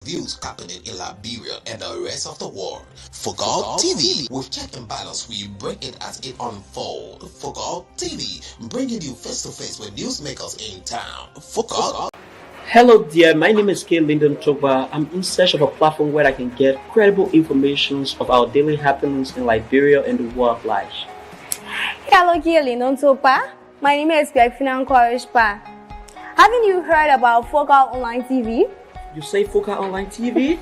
reviews happening in Liberia and the rest of the world. Football TV, with check and balance, we bring it as it unfolds. Football TV, bringing you face to face with newsmakers in town. Football. Hello there, my name is Kay Lyndon Toba. I'm in search of a platform where I can get credible information of our daily happenings in Liberia and the world at large. Hello, Lyndon Toba. My name is Greg Korishpa. Haven't you heard about Focal Online TV? You say Focal Online TV?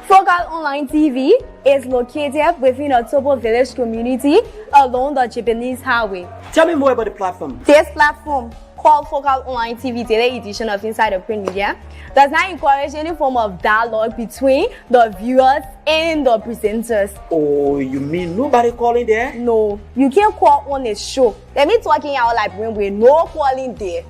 Focal Online TV is located within a Tobo village community along the Japanese highway. Tell me more about the platform. This platform, called Focal Online TV Daily Edition of Inside the Print Media, does not encourage any form of dialogue between the viewers and the presenters. Oh, you mean nobody calling there? No, you can't call on a show. Let me talking out like with no calling there.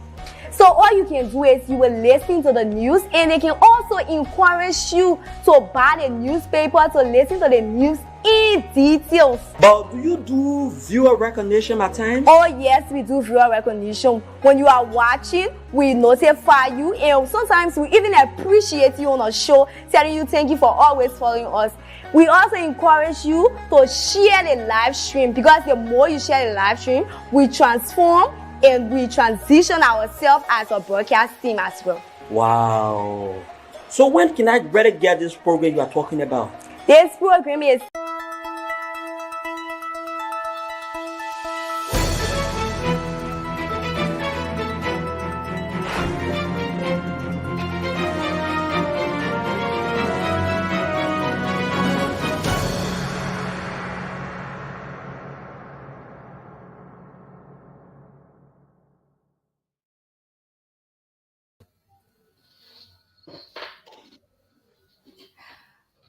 So all you can do is you will listen to the news, and they can also encourage you to buy the newspaper to listen to the news in details. But do you do viewer recognition at times? Oh yes, we do viewer recognition. When you are watching, we notify you, and sometimes we even appreciate you on a show, telling you thank you for always following us. We also encourage you to share the live stream, because the more you share the live stream, we transform and we transition ourselves as a broadcast team as well. Wow. So when can I better get this program you are talking about? This program is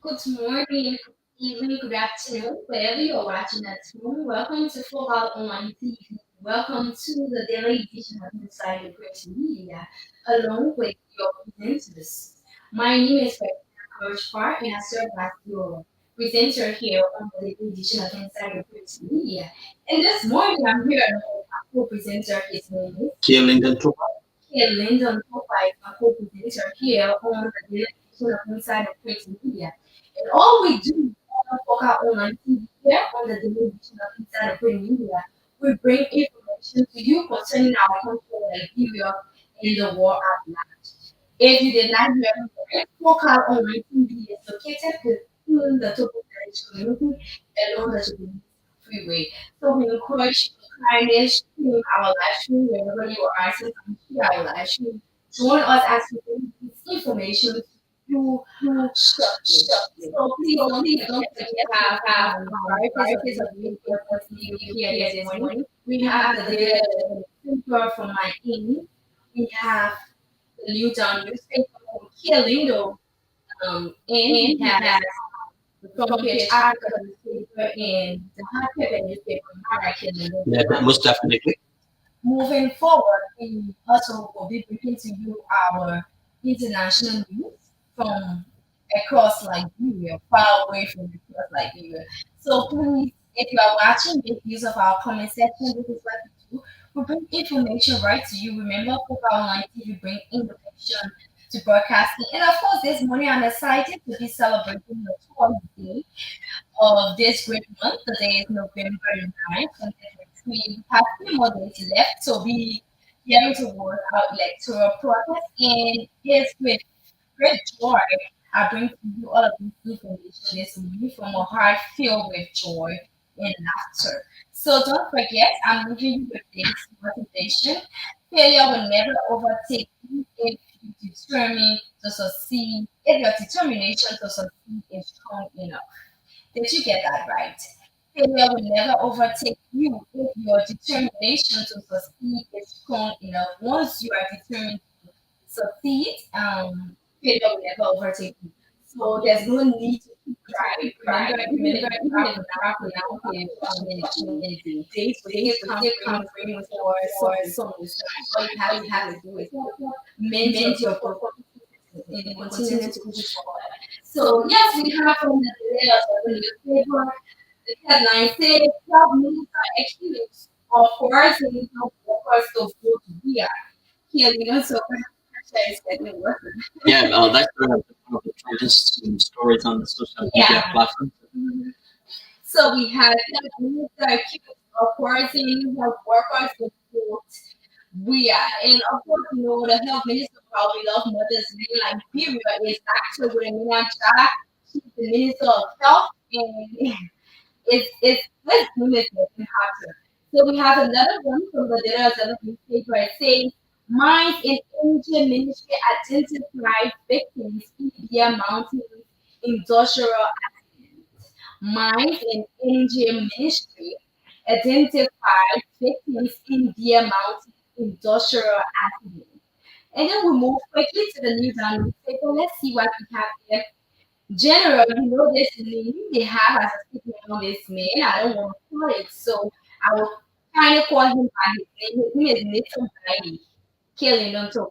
Good morning, good evening, good afternoon, wherever you're watching at home. Welcome to Focal Online TV. Welcome to the daily edition of Inside the Press Media, along with your presenters. My name is Coach Park, and I serve as your presenter here on the daily edition of Inside the Press Media. And this morning, I'm here with my co-presenter. His name is Kay Lyndon Toba. Lyndon Popeye, my co-presenter here on the daily edition of Inside the Press Media. And all we do on Focal Online TV here on the daily edition of Inside the Print Media, we bring information to you concerning our country, Nigeria, and the world at large. If you did not hear me, Focal Online TV is located within the Togo Village community along the Japanese freeway. So we encourage you to kindly stream our live stream wherever you are, so you can share our live stream. Join us as we bring this information to you so please don't forget to have varieties of media here this morning. We have the daily paper from my in. We have the Newtown newspaper from Kialindo. And we have the front page Africa newspaper and the hot paper newspaper from Kialindo. Yeah, most definitely. Moving forward, we also will be bringing to you our international news from across Liberia, far away from across Liberia. So please, if you are watching, make use of our comment section. This is what we do. We bring information right to you. Remember, Focal Online TV bring information to broadcasting. And of course, this morning I'm excited to be celebrating the 12th day of this great month. Today is November 9th, 2023. We have 3 more days left to be hearing towards our electoral process. And it's with great joy I bring to you all of this information this morning from a heart filled with joy and laughter. So don't forget, I'm leaving you with this motivation. Failure will never overtake you if you determine to succeed, if your determination to succeed is strong enough. Did you get that right? Failure will never overtake you if your determination to succeed is strong enough. Once you are determined to succeed, failure will never overtake you. So there's no need to keep trying. Remember, even if you're now, in days will still come bring for some all you have to do is mend your performance and continue to push forward. So yes, we have from the layers of the newspaper. The headline says 12 minister accused of coercing workers to vote via. Here we also Cherry's getting work. Yeah, that's one of the trending stories on the social media platform. So we have minister accused of coercing health workers to vote. We are, and of course, the health minister of our beloved Mother's Day, Liberia, is actually with Amina Chara. She's the minister of health, and it's limited in Harper. So we have another one from the Daily Observer newspaper. It says, Mines and Energy Ministry identified victims in India Mountains industrial accident. Mines and Energy Ministry identified victims in India Mountains industrial accident. And then we move quickly to the news and newspaper. Let's see what we have here. General, this name they have as a statement on this man. I don't want to call it, so I will kind of call him by his name. His name is Milton Bly. Killing them to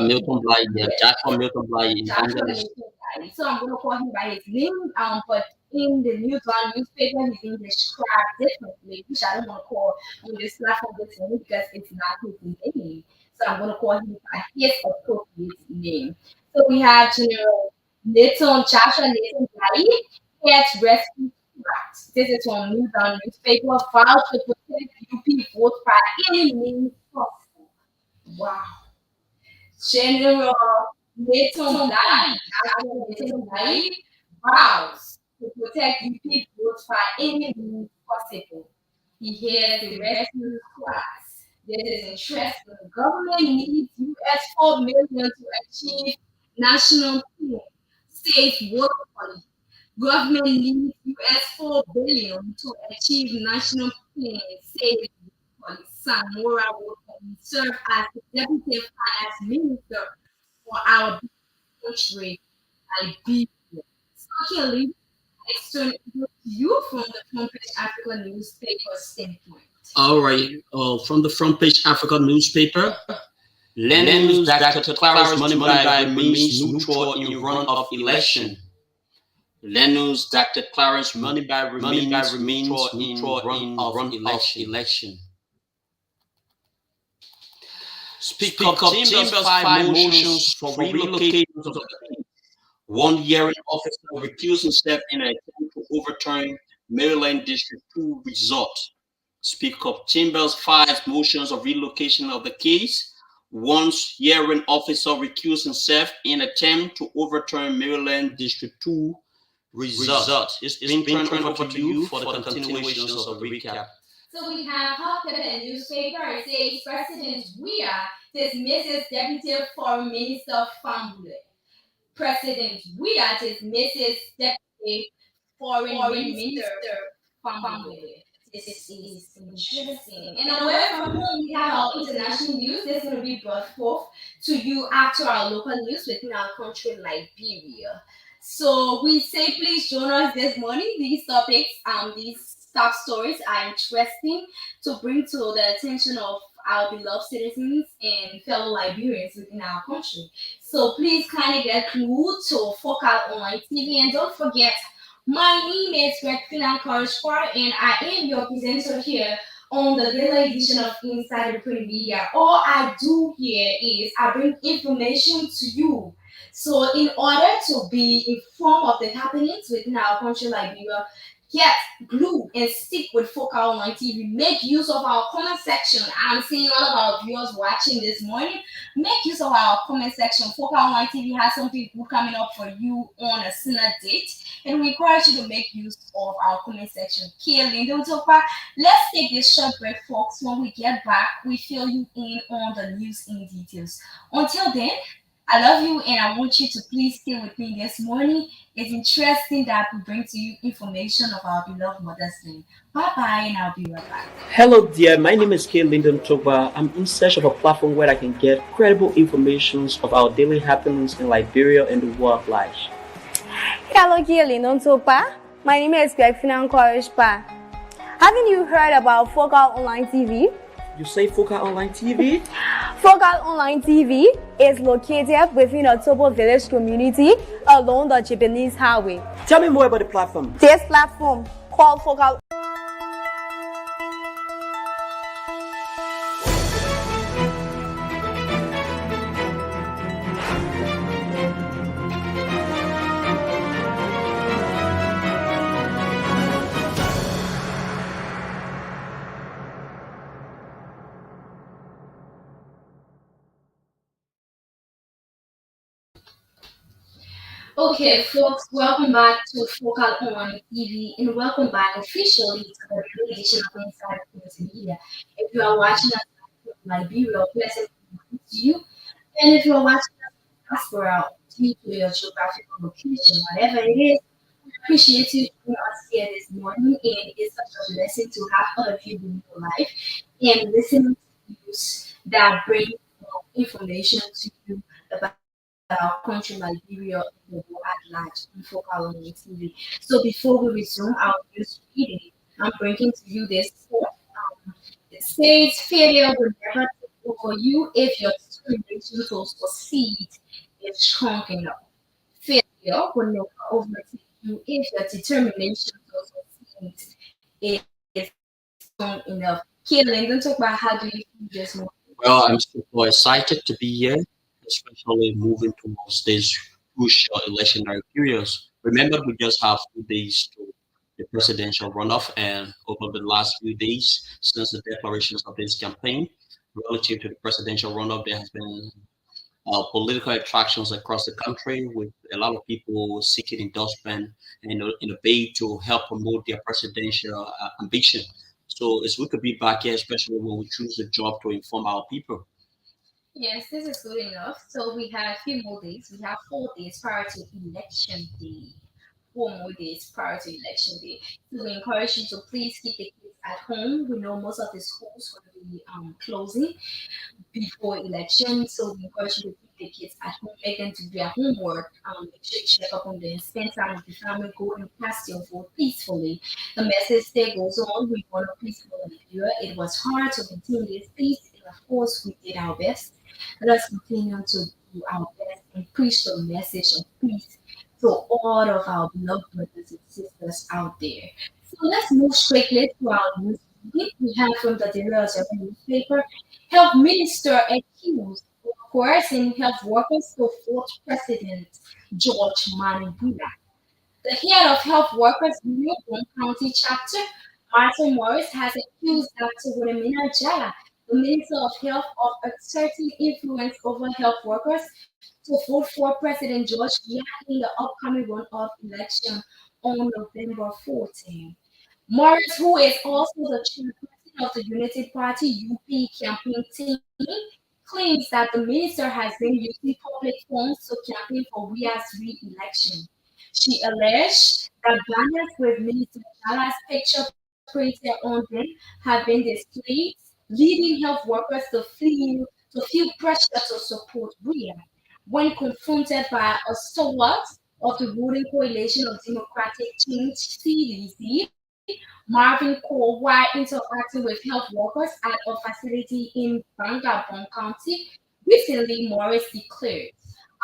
Milton Bly, Joshua Milton Bly. So I'm going to call him by his name. But in the news on newspaper, he's being described differently, which I don't want to call on this platform this name because it's not his name. So I'm going to call him by his appropriate name. So we have General Joshua Nathan Bly gets rescue threat. This is from News on newspaper. Filed to protect UP vote by any means possible. Wow. General Nathan Bly vows to protect UP votes by any means possible. He hears the rescue class. This is interesting. The government needs US $4 million to achieve national peace. States work on government needs US $4 billion to achieve national plan. Says Samora will serve as the deputy finance minister for our country, Liberia. Secondly, external to you from the front page Africa newspaper standpoint. All right, from the front page Africa newspaper. News that Clara's money buy remains neutral in run-off election. News that Clara's money buy remains neutral in run-off election. Speak up Chambers 5 motions for relocation of the case. One hearing officer recused himself in an attempt to overturn Maryland District 2 result. Speak up Chambers 5 motions of relocation of the case. Once hearing officer recused himself in attempt to overturn Maryland District 2 result. It's been turned over to you for the continuation of the recap. So we have Harper newspaper. It says President Weah dismisses Deputy Foreign Minister Famble. President Weah dismisses Deputy Foreign Minister Famble. This is interesting. And away from home, we have our international news that's going to be brought forth to you after our local news within our country, Liberia. So we say please join us this morning. These topics, these top stories are interesting to bring to the attention of our beloved citizens and fellow Liberians within our country. So please kindly get glued to Focal Online TV and don't forget, my name is Greg Korishwar and I am your presenter here on the daily edition of Inside the Print Media. All I do here is I bring information to you. So in order to be informed of the happenings within our country, Liberia, get glued and stick with Focal Online TV. Make use of our comment section. I'm seeing all of our viewers watching this morning. Make use of our comment section. Focal Online TV has something good coming up for you on a sooner date. And we encourage you to make use of our comment section. Let's take this short break, folks. When we get back, we fill you in on the news in details. Until then, I love you and I want you to please stay with me this morning. It's interesting that we bring to you information of our beloved Mother's Day. Bye-bye and I'll be right back. Hello dear, my name is K. Lyndon Togba. I'm in search of a platform where I can get credible information of our daily happenings in Liberia and the world at large. Hello, K. Lyndon Togba. My name is Greg Korishwar. Haven't you heard about Focal Online TV? You say Focal Online TV? Focal Online TV is located within a Tobo Village community along the Japanese Highway. Tell me more about the platform. This platform called Focal Okay, folks, welcome back to Focal on TV and welcome back officially to the new edition of Inside Media. If you are watching us from Liberia, pleasant morning to you. And if you are watching us from diaspora, due to your geographical location, whatever it is, we appreciate you joining us here this morning. And it's such a blessing to have all of you in your life and listening to news that bring information to you about our country, Liberia, and the world at large on Focal on TV. So before we resume our news reading, I'm bringing to you this quote. It states, failure will never take over you if your determination to succeed is strong enough. Failure will never overtake you if your determination to succeed is strong enough. Kaylin, don't talk about how do you feel this morning. Well, I'm super excited to be here, especially moving towards this crucial electionary period. Remember, we just have 2 days to the presidential runoff, and over the last few days since the declarations of this campaign, relative to the presidential runoff, there has been political attractions across the country with a lot of people seeking endorsement in a bid to help promote their presidential ambition. So it's good to be back here, especially when we choose a job to inform our people. Yes, this is good enough. So we have a few more days. We have 4 days prior to election day. 4 more days prior to election day. So we encourage you to please keep the kids at home. We know most of the schools will be closing before election. So we encourage you to keep the kids at home, make them to do their homework, make sure you check up on them, spend time with the family, go and cast your vote peacefully. The message there goes on. We want a peaceful Nigeria. It was hard to maintain this peace, and of course we did our best. Let us continue to do our best and preach the message of peace to all of our beloved brothers and sisters out there. So let's move straight to our news. We have from the Daily Observer newspaper, health minister accused of coercing health workers to vote President George Manibula. The head of health workers union Broome County chapter, Martin Morris, has accused Dr. Wilhelmina Jala, the Minister of Health, of exerting influence over health workers to vote for President George Weah in the upcoming runoff election on November 14. Morris, who is also the chairperson of the United Party UP campaign team, claims that the minister has been using public funds to campaign for Weah's re-election. She alleged that banners with Minister Jala's picture printed on them have been displayed, leading health workers to feel pressure to support Weah. When confronted by a stalwart of the ruling coalition of Democratic Change (CDC), Marvin Cole, while interacting with health workers at a facility in Bangabong County, recently Morris declared,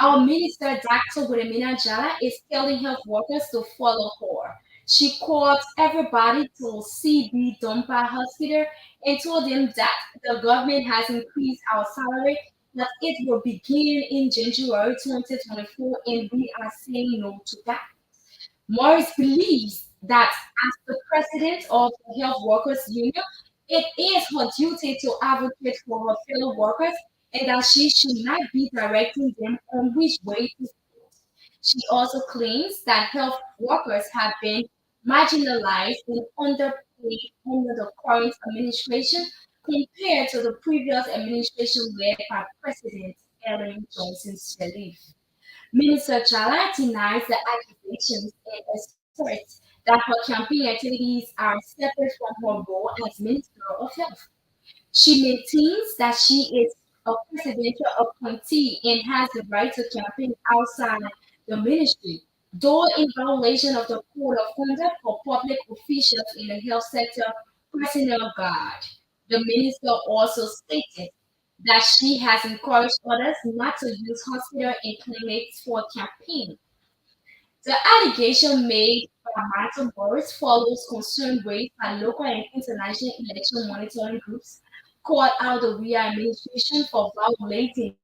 "Our minister, Dr. Wilhelmina Jala, is telling health workers to follow her. She called everybody to CB Dompa Hospital and told them that the government has increased our salary, that it will begin in January 2024, and we are saying no to that." Morris believes that as the president of the Health Workers Union, it is her duty to advocate for her fellow workers and that she should not be directing them on which way to vote. She also claims that health workers have been marginalized and underpaid under the current administration compared to the previous administration led by President Ellen Johnson Sirleaf. Minister Jala denies the accusations and asserts that her campaign activities are separate from her role as Minister of Health. She maintains that she is a presidential appointee and has the right to campaign outside the ministry, though in violation of the Code of Conduct for Public Officials in the Health Sector Personnel Guide. The minister also stated that she has encouraged others not to use hospital and clinics for campaign. The allegation made by Martin Morris follows concern raised by local and international election monitoring groups called out the Weah administration for violating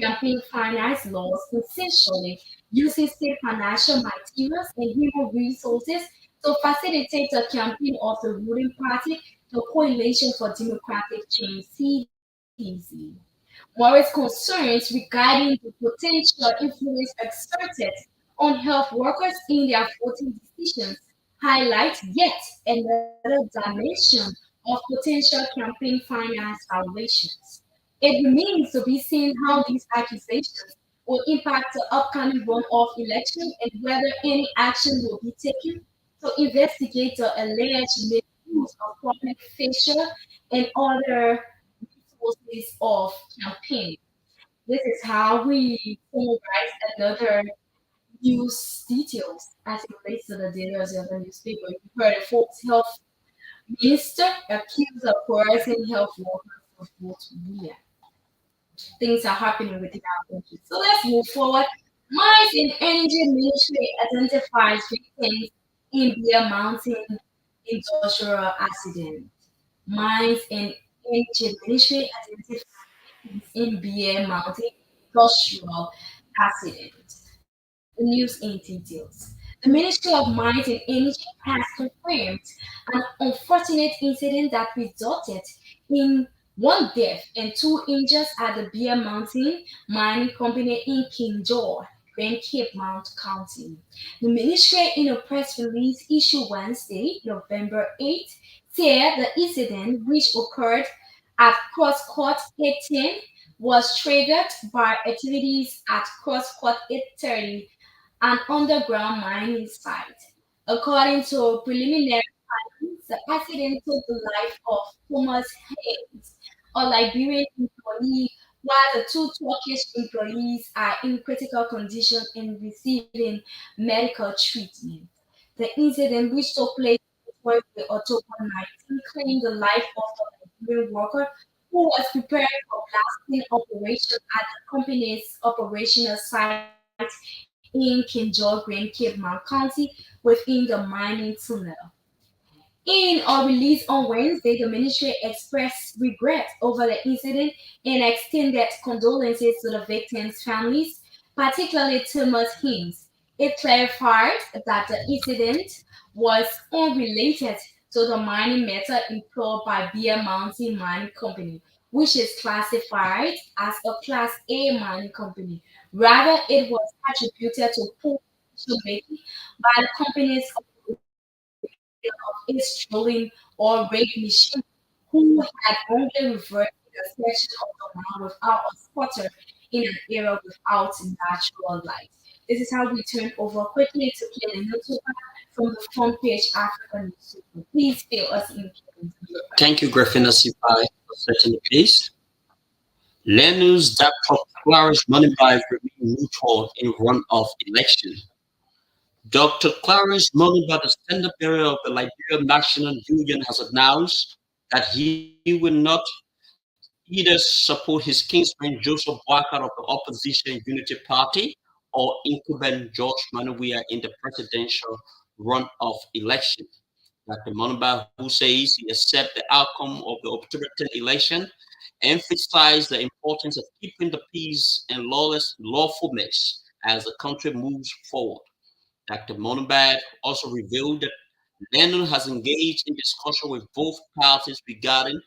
campaign finance laws, essentially using state financial materials and human resources to facilitate the campaign of the ruling party, the Coalition for Democratic Change (CDC). Morris' concerns regarding the potential influence exerted on health workers in their voting decisions highlight yet another dimension of potential campaign finance violations. It remains to be seen how these accusations will impact the upcoming runoff election and whether any action will be taken to investigate the alleged misuse of public facial and other resources of campaign. This is how we summarize another news details as it relates to the data of the newspaper. You heard a Folks Health Minister accused of coercing health workers to vote William. Things are happening within our country. So let's move forward. Mines and Energy Ministry identifies victims in Bear Mountain industrial accident. Mines and Energy Ministry identifies victims in Bear Mountain industrial accident. The news in details. The Ministry of Mines and Energy has confirmed an unfortunate incident that resulted in one death and two injuries at the Bear Mountain Mining Company in Kinjor, Grand Cape Mount County. The ministry, in a press release issued Wednesday, November 8th, said the incident, which occurred at Cross Court 810, was triggered by activities at Cross Court 830, an underground mining site. According to preliminary findings, the accident took the life of Thomas Hayes, a Liberian employee, while the two Turkish employees are in critical condition and receiving medical treatment. The incident, which took place on October 19, claimed the life of the Liberian worker who was preparing for blasting operation at the company's operational site in Kinjor, Grand Cape Mount County, within the mining tunnel. In a release on Wednesday, the ministry expressed regret over the incident and extended condolences to the victims' families, particularly Thomas Haynes. It clarified that the incident was unrelated to the mining method employed by Bear Mountain Mining Company, which is classified as a Class A mining company. Rather, it was attributed to poor decision making by the company's of its drilling or rig machine, who had wrongly reversed a section of the ground without a spotter in an area without natural light. This is how we turn over quickly to Kelly Newspaper from the front page African newspaper. Please fill us in, Kelly. Thank you, Griffin Asipai, for setting the pace. Lenus that Clarence Moneybuy remain neutral in runoff election. Dr. Clarence Moneybuy, the standard bearer of the Liberian National Union, has announced that he will not either support his kinsman Joseph Boakai of the opposition Unity Party or incumbent George Manuia in the presidential runoff election. Dr. Moneybuy, who says he accepts the outcome of the October 10th election, emphasized the importance of keeping the peace and lawfulness as the country moves forward. Dr. Moneybuy also revealed that Lennon has engaged in discussion with both parties regarding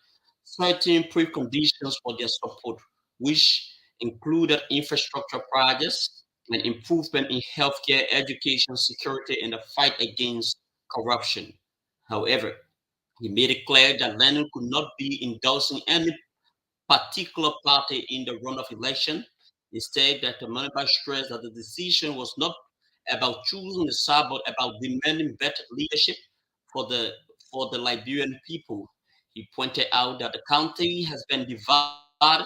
certain preconditions for their support, which included infrastructure projects and improvement in healthcare, education, security, and the fight against corruption. However, he made it clear that Lennon could not be endorsing any particular party in the runoff election. Instead, Dr. Moneybuy stressed that the decision was not about choosing the side, but about demanding better leadership for the for the Liberian people. He pointed out that the country has been divided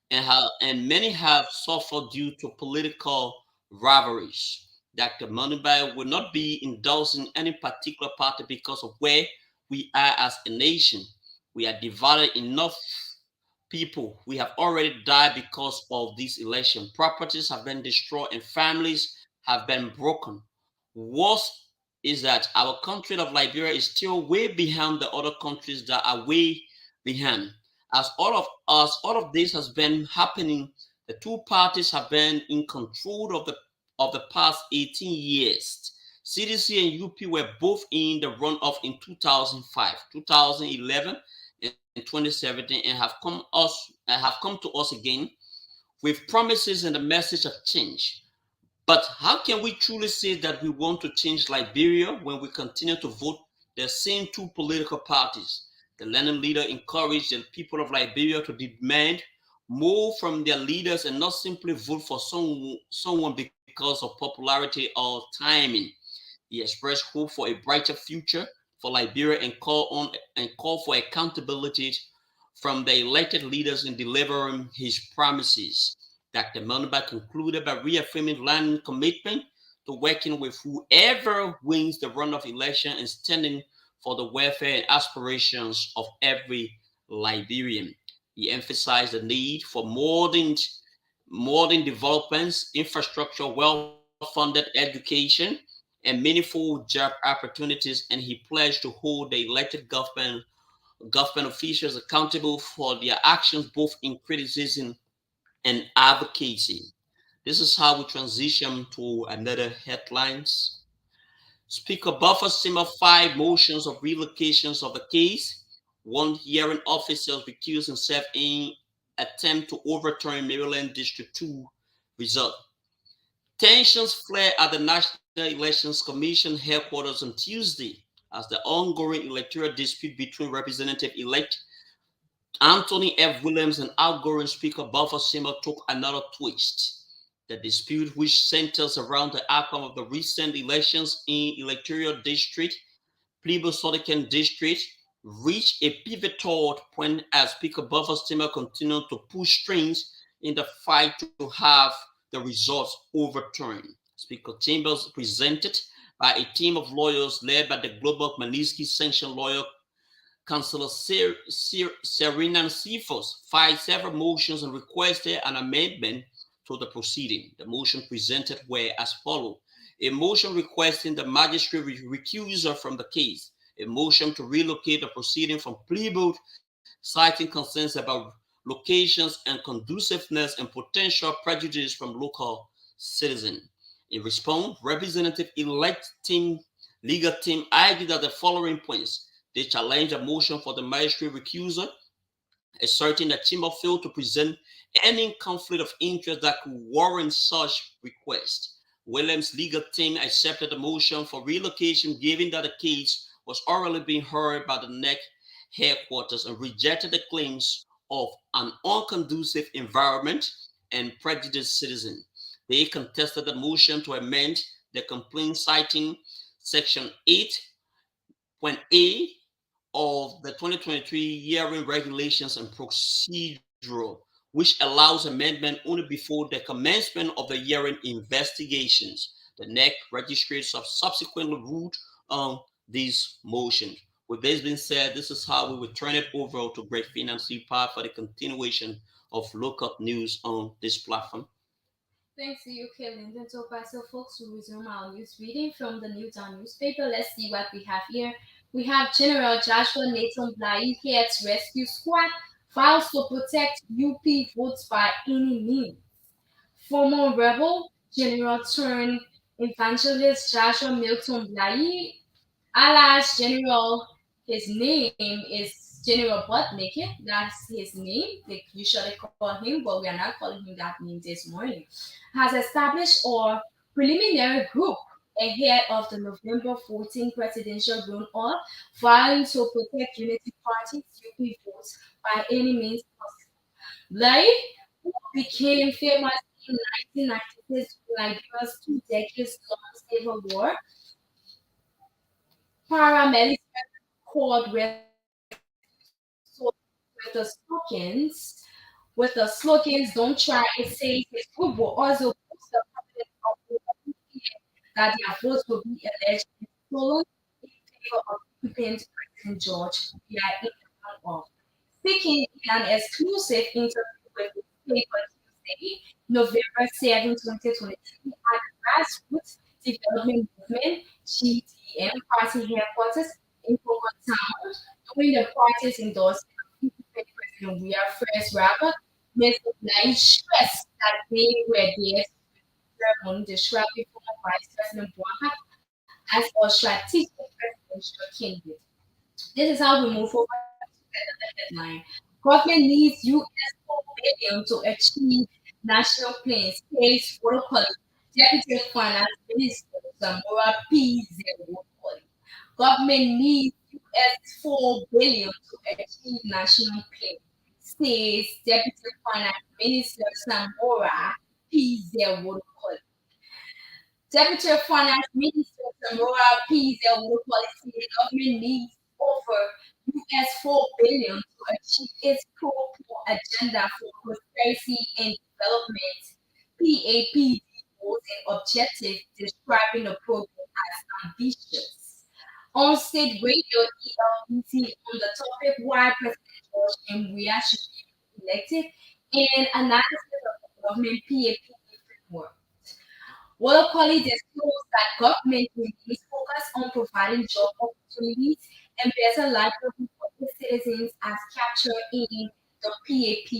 and many have suffered due to political rivalries. Dr. Moneybuy will not be endorsing any particular party because of where we are as a nation. We are divided enough people. We have already died because of this election. Properties have been destroyed and families have been broken. Worse is that our country of Liberia is still way behind the other countries that are way behind. As all of this has been happening, the two parties have been in control of the past 18 years. CDC and UP were both in the runoff in 2005, 2011, and 2017, and have come to us again with promises and a message of change. But how can we truly say that we want to change Liberia when we continue to vote the same two political parties? The Lenin leader encouraged the people of Liberia to demand more from their leaders and not simply vote for someone because of popularity or timing. He expressed hope for a brighter future for Liberia and call for accountability from the elected leaders in delivering his promises. Dr. Monaba concluded by reaffirming London's commitment to working with whoever wins the runoff election and standing for the welfare and aspirations of every Liberian. He emphasized the need for modern developments, infrastructure, well-funded education, and meaningful job opportunities, and he pledged to hold the elected government officials accountable for their actions both in criticism and advocacy. This is how we transition to another headlines. Speaker Buffer simmer five motions of relocations of the case. One hearing officials recused himself in attempt to overturn Maryland District 2 result. Tensions flare at the National Elections Commission headquarters on Tuesday as the ongoing electoral dispute between Representative-elect Anthony F. Williams and outgoing Speaker Buffer Simmer took another twist. The dispute, which centers around the outcome of the recent elections in electoral district, Plebiscite district, reached a pivotal point as Speaker Buffer Simmer continued to push strings in the fight to have the results overturned. Speaker Chambers, presented by a team of lawyers led by the Global Magnitsky sanctioned lawyer Councillor Serena Cephas, filed several motions and requested an amendment to the proceeding. The motion presented were as follows: a motion requesting the magistrate recuse her from the case, a motion to relocate the proceeding from Playboat, citing concerns about locations and conduciveness and potential prejudice from local citizens. In response, Representative-elect legal team argued that the following points: they challenged a motion for the magistrate recuser, asserting that Chamber failed to present any conflict of interest that could warrant such request. Williams' legal team accepted the motion for relocation, given that the case was already being heard by the NEC headquarters, and rejected the claims of an unconducive environment and prejudiced citizens. They contested the motion to amend the complaint, citing Section 8.A of the 2023 hearing regulations and procedural, which allows amendment only before the commencement of the hearing investigations. The NEC registrars have subsequently ruled on these motions. With this being said, this is how we will turn it over to Great Finance Part for the continuation of local news on this platform. Thanks to you, Kevin. And so, folks, we resume our news reading from the Newtown newspaper. Let's see what we have here. We have General Joshua Nathan Blai heads rescue squad, files to protect UP votes by any means. Former rebel general turned evangelist Joshua Milton Blai, alias General, his name is General Buttmaker. That's his name. They usually call him, but we are not calling him that name this morning. Has established a preliminary group ahead of the November 14 presidential runoff, vowing to protect Unity Party's UP votes by any means possible. Blai, who became famous in 1996 Liberia's 2 decades long civil war, paramilitary called with the slogans "Don't try." It says his group will also boost the confidence of voters that their votes will be allegedly stolen in favor of Republican President George via in the runoff. Speaking in an exclusive interview with the paper Tuesday, November 7, 2023, at the Grassroots Development Movement (GDM) party headquarters in Congo Town, during the party's endorsement of President We Are First rapper, Mr. Blai stressed that they were there to ceremony describing former Vice President Buhari as a strategic presidential candidate. This is how we move forward to the headline. Government needs US $4 billion to achieve national plans, says Protocol. Deputy Finance Minister Zamora P. Zewoli. Government needs US 4 billion to achieve national plan, says Deputy Finance Minister Zamora P. Zewoli. Deputy Finance Minister Zamora P. Zewoli said the government needs over US 4 billion to achieve its pro-poor agenda for prosperity and development (PAP) goals and objectives, describing the program as ambitious. On state radio ELBC on the topic why President George M. Weah should be elected and analysis of the government PAP framework. Watercolly disclosed that government remains focused on providing job opportunities and better livelihood for its citizens as captured in the PAP.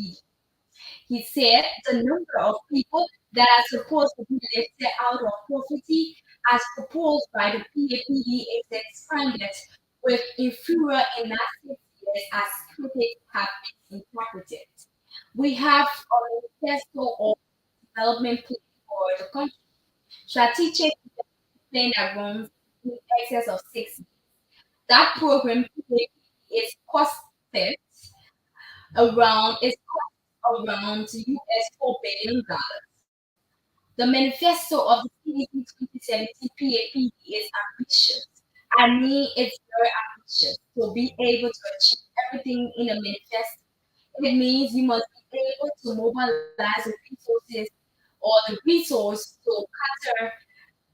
He said the number of people that are supposed to be lifted out of poverty as proposed by the PAPD is expanded with inferior and massive years as critics have been interpreted. We have a manifesto of development plan for the country. Strategic plan that runs in excess of 6 years. That program is costed around US $4 billion. The manifesto of the CDC 2017 PAP is ambitious. I mean, it's very ambitious to be able to achieve everything in a manifesto. It means you must be able to mobilize the resources or the resource to cater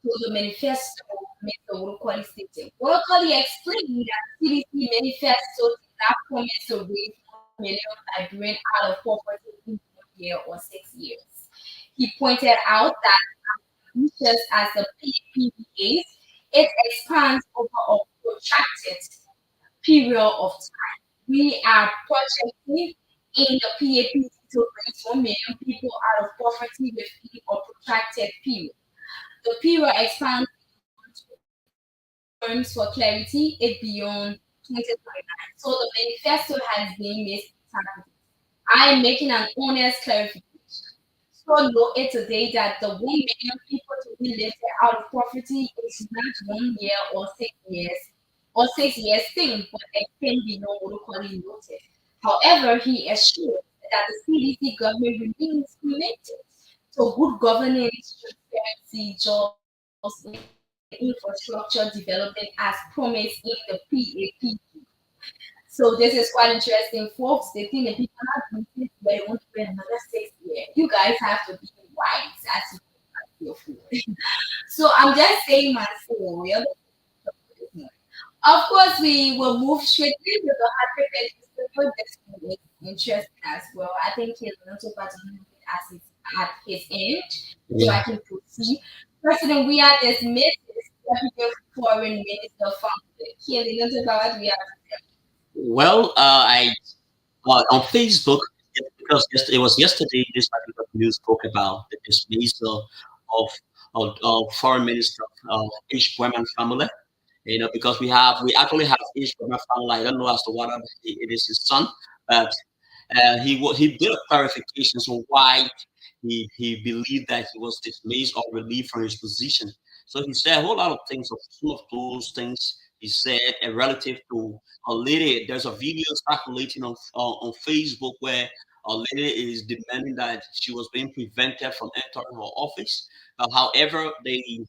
to the manifesto, Mr. Wurukoli stated. Wurukoli explained that CDC manifesto did not promise to raise 1 million Liberians out of poverty in 1 year or 6 years. He pointed out that ambitious as the PPP is, it expands over a protracted period of time. We are projecting in the PAP to raise 1 million people out of poverty within a protracted period. The period expands terms for clarity it beyond 2029. So the manifesto has been misinterpreted. I am making an honest clarification. So know it today that the 1 million people to be lifted out of poverty is not 1 year or 6 years thing, but extend beyond what Okoli noted. However, he assured that the CDC government remains committed to good governance, transparency, jobs, and infrastructure development as promised in the PAP. So this is quite interesting, folks. The thing that people are doing is they want to spend another 6 years. You guys have to be wise as you your food. So I'm just saying my story. Of course, we will move straightly to the hypertension. This is interesting as well. I think he's going to talk about as at his end, so I can proceed. President, we are dismissed Deputy Foreign Minister from the Kelly. Let's talk about what we are. Well, I on Facebook because it was yesterday. This particular news spoke about the dismissal of Foreign Minister H. Breman family. You know, because we actually have H. Breman family. I don't know as to what it is his son, but he did a clarification on why he believed that he was dismissed or relieved from his position. So he said a whole lot of things. Of some of those things he said, relative to a lady. There's a video circulating on Facebook where a lady is demanding that she was being prevented from entering her office. However, the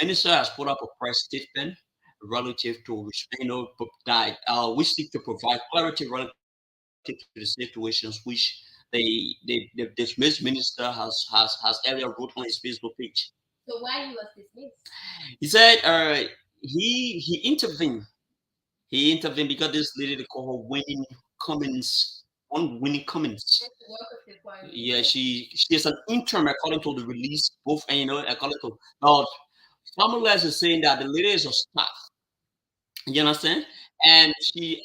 minister has put up a press statement relative to that we seek to provide clarity relative to the situations which the dismissed minister has earlier wrote on his Facebook page. So why he was dismissed? He said he intervened. He intervened because this lady they call her Winnie Cummins. On Winnie Cummins. Yeah, she is an intern according to the release. Both and according to now, Family is saying that the lady is a staff. You understand? And she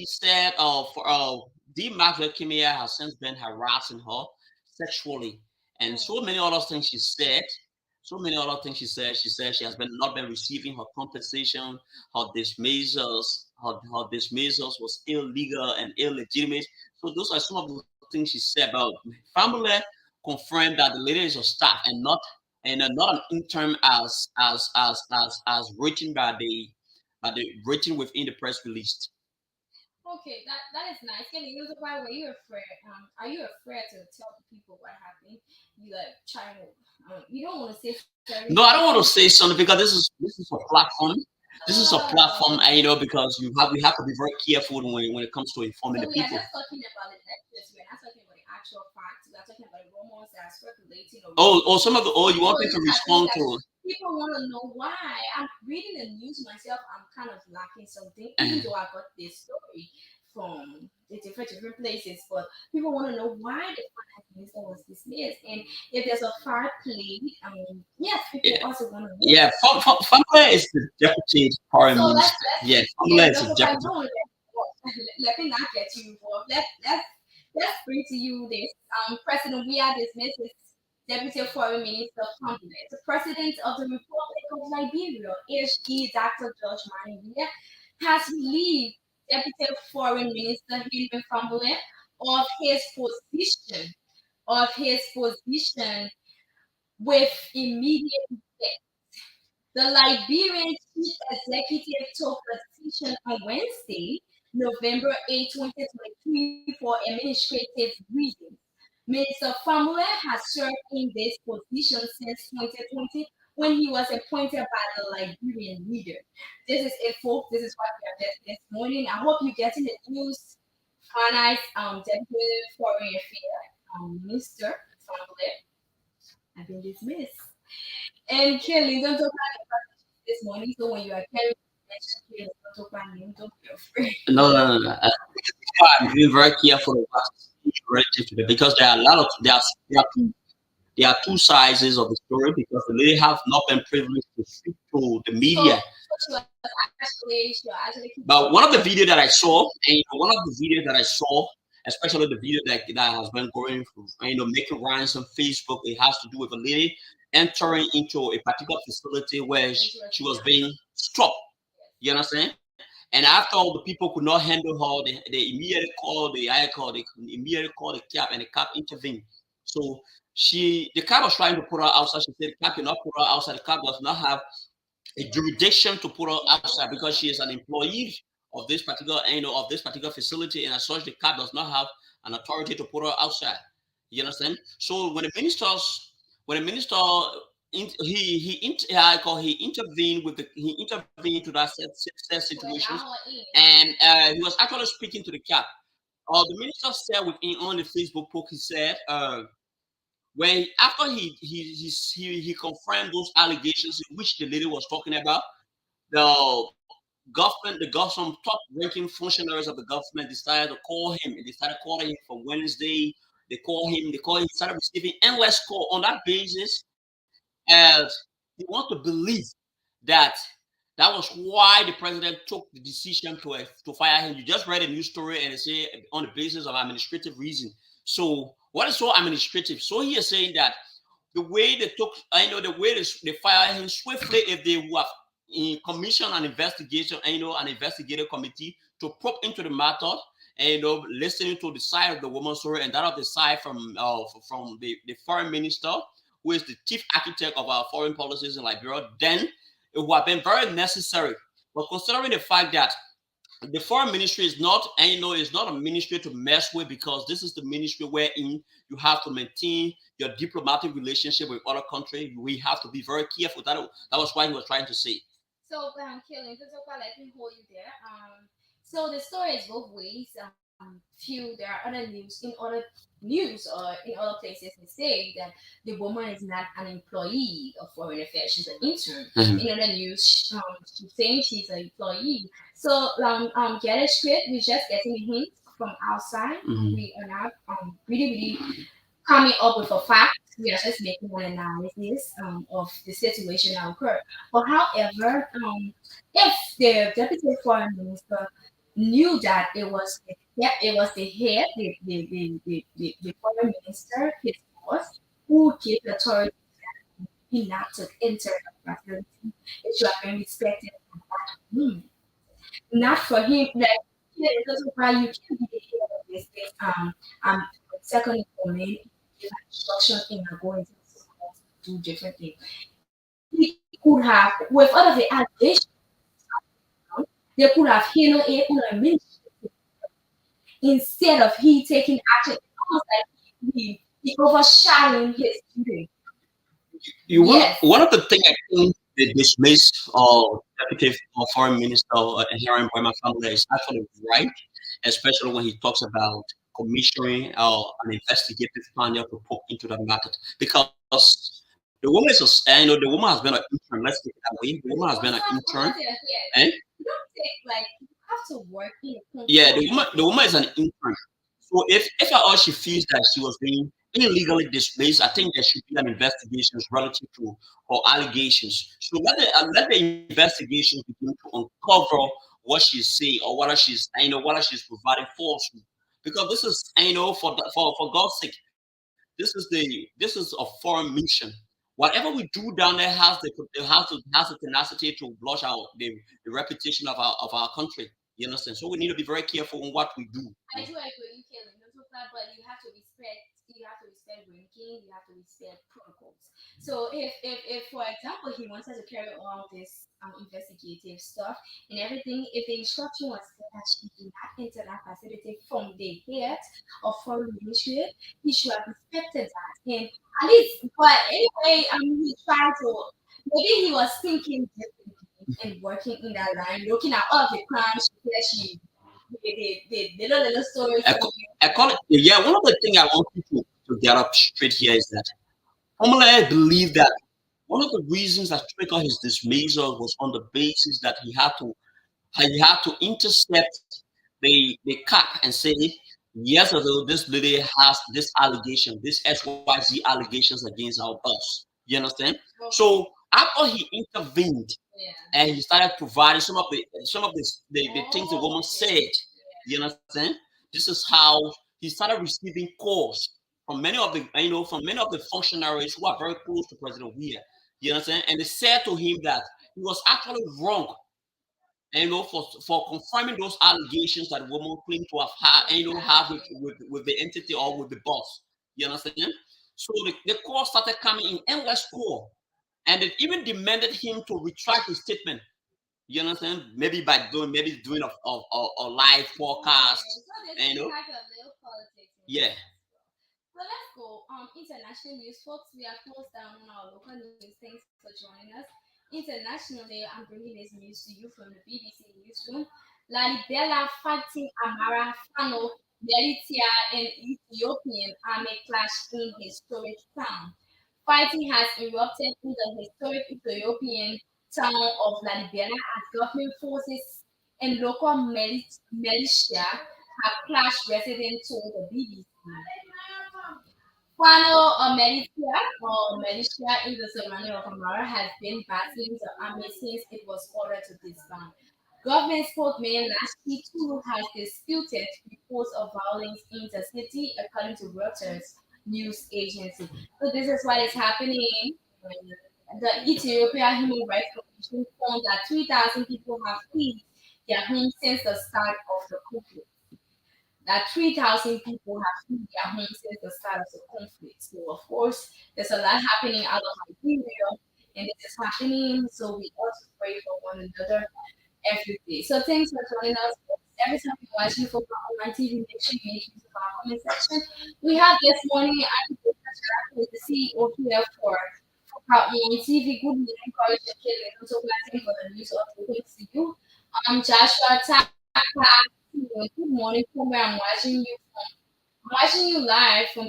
said for D. Margaret Kimia has since been harassing her sexually, and so many other things she said. So many other things she said. She said she has not been receiving her compensation. Her dismissals, her dismissals was illegal and illegitimate. So those are some of the things she said about family. Confirmed that the lady is a staff and not and not an intern as written by the written within the press release. Okay, that is nice. Can you know why were you afraid? Are you afraid to tell the people what happened? You like trying to you don't want to say sorry. No, I don't want to say something because this is a platform. This is a platform, and because we have to be very careful when it comes to informing So the we are people. just talking about the lectures. We are not talking about the actual facts. We are talking about the rumors that are circulating Some of the you want me to respond to? people want to know why. I'm reading the news myself. I'm kind of lacking something, even though I got this story from the different places. But people want to know why the finance minister was dismissed, and if there's a fair play. Yes, people Yeah, also want to know. yeah. Famula is the deputy foreign So minister. Yeah, Famula is the Dr. deputy. Don't let me not get you involved. Let's bring to you this. President Weah dismisses Deputy Foreign Minister Famula. The President of the Republic of Liberia, HE Dr. George Mani Weah, has relieved Deputy Foreign Minister Henry Famula of his position with immediate effect. The Liberian chief executive took a decision on Wednesday, November 8, 2023, for administrative reasons. Minister Famule has served in this position since 2020 when he was appointed by the Liberian leader. This is it, folks. This is what we are getting this morning. I hope you're getting the news. Finance Deputy Foreign Affairs Minister Famule have been dismissed. And Kelly, don't talk about this morning. So when you are carrying mention don't talk about name, don't be afraid. No. I'm being very careful of what I say relative to them because there are a lot of there are two sizes of the story because the lady have not been privileged to speak to the media. So actually But one of the videos that I saw, and one of the videos that I saw, especially the video that has been going through, making rounds on Facebook, it has to do with a lady entering into a particular facility where she was being struck. You understand? And after all the people could not handle her, they immediately called they immediately called the cab, and the cab intervened. So the cab was trying to put her outside. She said the cab cannot put her outside. The cab does not have a jurisdiction to put her outside because she is an employee of this particular of this particular facility, and as such, the cab does not have an authority to put her outside. You understand? So when the minister he intervened to that set situations, and he was actually speaking to the cab. The minister said on the Facebook post, he said when after he confirmed those allegations in which the lady was talking about, the some top ranking functionaries of the government decided to call him, and they started calling him from Wednesday. He started receiving endless call on that basis, and he want to believe that that was why the president took the decision to fire him. You just read a news story and they say on the basis of administrative reason. So what is so administrative? So he is saying that the way they took, the way they fire him swiftly, if they would have commissioned an investigation, an investigative committee to probe into the matter, and listening to the side of the woman's story and that of the side from the foreign minister, who is the chief architect of our foreign policies in Liberia, then it would have been very necessary. But considering the fact that the foreign ministry is not, it's not a ministry to mess with, because this is the ministry wherein you have to maintain your diplomatic relationship with other countries. We have to be very careful. That was what he was trying to say. So, Killing, let me hold you there. So the story is both ways. There are other news or in other places they say that the woman is not an employee of foreign affairs; she's an intern. In other news, she's saying she's an employee. So get it straight. We're just getting hints from outside. We are not really coming up with a fact. We are just making an analysis of the situation that occurred. But however, if the deputy foreign minister knew that it was the head, the foreign minister, his boss, who gave the authority him not to enter the presidency, it should have been respected from that moment. Not for him, like, it doesn't why you can be the head of this thing. Second in command, give instruction in going to the do different things. He could have, with all of the allegations, they could have handled it on a ministry instead of he taking action. It's almost like he overshadowing his student. Yes. One of the things I think the dismiss deputy or foreign minister Hiram Boyman family is actually right, especially when he talks about commissioning an investigative panel to poke into the matter because the woman is the woman has been an intern. Let's take it that way. The woman has been an intern, and You don't take like you have to work in a yeah, the woman is an intern. So if at all she feels that she was being illegally displaced, I think there should be an investigation relative to her allegations. So let the investigation begin to uncover what she's saying or whether she's providing falsehood. Because this is for God's sake, this is a foreign mission. Whatever we do down there has the tenacity to blush out the reputation of our country. You understand? So we need to be very careful on what we do. I do agree, you can but you have to respect ranking, you have to respect protocols. So if for example he wanted to carry on this investigative stuff and everything, if the instruction was that she did not enter that facility from the head of foreign ministry, he should have respected that. And at least, but anyway, he tried to, maybe he was thinking differently and working in that line, looking at all the crimes that she the little stories. I call it, yeah, one of the things I want you to get up straight here is that normally I believe that one of the reasons that triggered his dismissal was on the basis that he had to intercept the cap and say, yes, although this lady has this allegation, this XYZ allegations against our boss. You understand? So after he intervened and he started providing some of the things the woman said, you understand? This is how he started receiving calls from many of the functionaries who are very close to President Weir. You understand? And they said to him that he was actually wrong, for confirming those allegations that the woman claimed to have had, have with the entity or with the boss. You understand? So the call started coming in endless call, and it even demanded him to retract his statement. You understand? Maybe doing a live podcast. Yeah. So let's go. International news, folks. We are closed down on our local news. Thanks for joining us. Internationally, I'm bringing this news to you from the BBC Newsroom. Lalibela fighting Amara Fano, Militia, and Ethiopian army clash in historic town. Fighting has erupted in the historic Ethiopian town of Lalibela as government forces and local militia have clashed, residents told the BBC. Fano militia in the surrounding of Amara has been battling the army since it was ordered to disband. Government spokesman Lasky too has disputed reports of violence in the city, according to Reuters news agency. So this is what is happening. The Ethiopia Human Rights Commission found that 3,000 people have fled their homes since the start of the conflict. That 3,000 people have fled their homes since the start of the conflict. So, of course, there's a lot happening out of Nigeria, and this is happening. So, we also pray for one another every day. So, thanks for joining us. Every time you're watching Football Online TV, make sure you make use of our comment section. We have this morning, I'm with the CEO here for Football Online TV. Good morning, Coach Kelly. I'm so glad for the news of the week to you. Joshua Taka. Good morning from where I'm watching you from. I'm watching you live from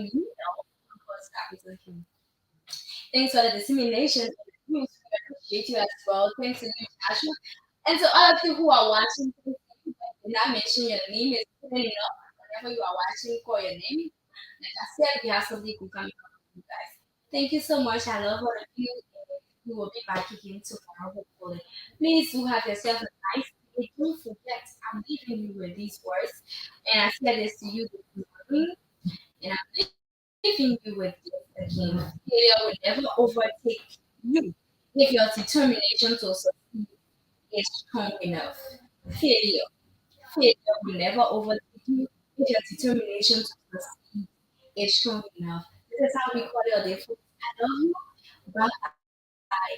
Thanks for the dissemination of the news. We appreciate you as well. Thanks to you, Joshua. And to all of you who are watching, did not mention your name. It's good enough. Whenever you are watching, call your name. Like I said, we have something good coming up for you guys. Thank you so much. I love all of you. We will be back again tomorrow, hopefully. Please do have yourself a nice day. Don't forget, I'm leaving you with these words. And I said this to you this morning. And I'm leaving you with this again. Failure will never overtake you if your determination to succeed is strong enough. Failure will never overtake you if your determination to succeed is strong enough. This is how we call it a day. I love you. Bye,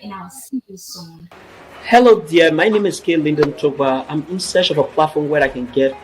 and I'll see you soon. Hello, dear. My name is K. Lyndon Toba. I'm in search of a platform where I can get